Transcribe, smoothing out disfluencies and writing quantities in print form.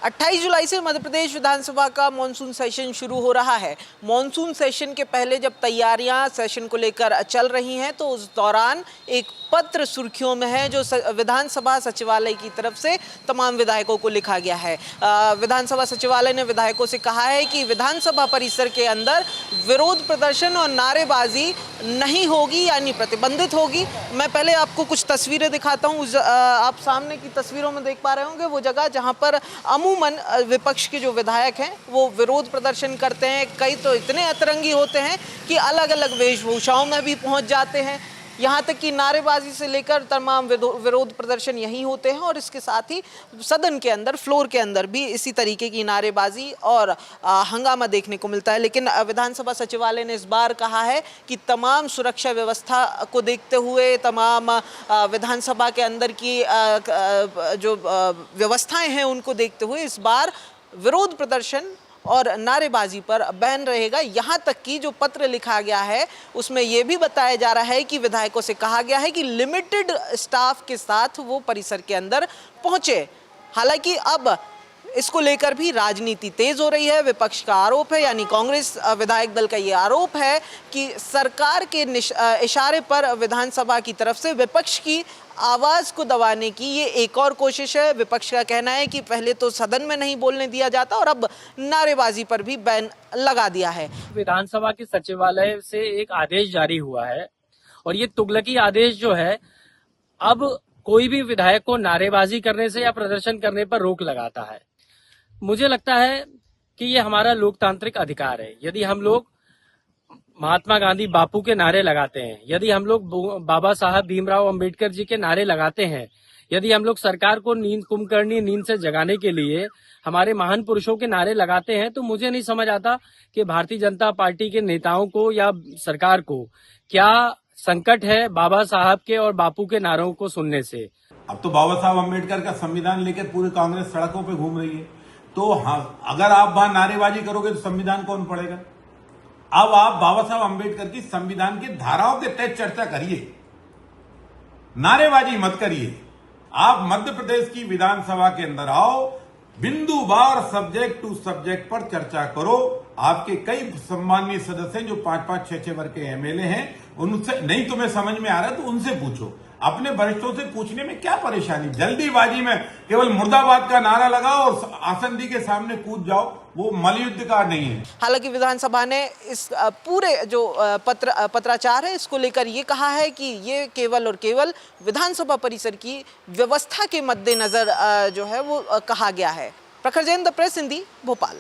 28 जुलाई से मध्य प्रदेश विधानसभा का monsoon session शुरू हो रहा है। मॉनसून सेशन के पहले जब तैयारियां सेशन को लेकर चल रही हैं तो उस दौरान एक पत्र सुर्खियों में है जो विधानसभा सचिवालय की तरफ से तमाम विधायकों को लिखा गया है। विधानसभा सचिवालय ने विधायकों से कहा है कि विधानसभा परिसर के अंदर विरोध प्रदर्शन और नारेबाजी नहीं होगी, यानी प्रतिबंधित होगी। मैं पहले आपको कुछ तस्वीरें दिखाता हूँ। आप सामने की तस्वीरों में देख पा रहे होंगे वो जगह जहाँ पर अमूमन विपक्ष के जो विधायक हैं वो विरोध प्रदर्शन करते हैं। कई तो इतने अतरंगी होते हैं कि अलग अलग वेशभूषाओं में भी पहुंच जाते हैं। यहाँ तक कि नारेबाजी से लेकर तमाम विरोध प्रदर्शन यही होते हैं और इसके साथ ही सदन के अंदर, फ्लोर के अंदर भी इसी तरीके की नारेबाजी और हंगामा देखने को मिलता है। लेकिन विधानसभा सचिवालय ने इस बार कहा है कि तमाम सुरक्षा व्यवस्था को देखते हुए, तमाम विधानसभा के अंदर की जो व्यवस्थाएं हैं उनको देखते हुए इस बार विरोध प्रदर्शन और नारेबाजी पर बैन रहेगा। यहाँ तक कि जो पत्र लिखा गया है उसमें यह भी बताया जा रहा है कि विधायकों से कहा गया है कि लिमिटेड स्टाफ के साथ वो परिसर के अंदर पहुंचे। हालांकि अब इसको लेकर भी राजनीति तेज हो रही है। विपक्ष का आरोप है, यानी कांग्रेस विधायक दल का ये आरोप है कि सरकार के इशारे पर विधानसभा की तरफ से विपक्ष की आवाज को दबाने की ये एक और कोशिश है। विपक्ष का कहना है कि पहले तो सदन में नहीं बोलने दिया जाता और अब नारेबाजी पर भी बैन लगा दिया है। विधानसभा के सचिवालय से एक आदेश जारी हुआ है और ये तुगलकी आदेश जो है अब कोई भी विधायक को नारेबाजी करने से या प्रदर्शन करने पर रोक लगाता है। मुझे लगता है कि ये हमारा लोकतांत्रिक अधिकार है। यदि हम लोग महात्मा गांधी बापू के नारे लगाते हैं, यदि हम लोग बाबा साहब भीमराव अंबेडकर जी के नारे लगाते हैं, यदि हम लोग सरकार को कुंभकर्णी नींद से जगाने के लिए हमारे महान पुरुषों के नारे लगाते हैं, तो मुझे नहीं समझ आता कि भारतीय जनता पार्टी के नेताओं को या सरकार को क्या संकट है बाबा साहब के और बापू के नारों को सुनने से। अब तो बाबा साहब अम्बेडकर का संविधान लेकर पूरी कांग्रेस सड़कों पे घूम रही है, तो हाँ, अगर आप वहां नारेबाजी करोगे तो संविधान कौन पढ़ेगा? अब आप बाबा साहब अम्बेडकर की संविधान की धाराओं के तहत चर्चा करिए, नारेबाजी मत करिए। आप मध्य प्रदेश की विधानसभा के अंदर आओ, बिंदुवार सब्जेक्ट टू सब्जेक्ट पर चर्चा करो। आपके कई सम्माननीय सदस्य हैं जो 5-5, 6-6 वर्ग के एमएलए हैं, उनसे नहीं तुम्हें समझ में आ रहा तो उनसे पूछो। अपने वरिष्ठों से पूछने में क्या परेशानी? जल्दीबाजी में केवल मुर्दाबाद का नारा लगाओ और आसंदी के सामने कूद जाओ, वो मलयुद्ध का नहीं है। हालांकि विधानसभा ने इस पूरे जो पत्राचार है इसको लेकर ये कहा है कि ये केवल और केवल विधानसभा परिसर की व्यवस्था के मद्देनजर जो है वो कहा गया है। प्रखर जैन, द प्रेस हिंदी, भोपाल।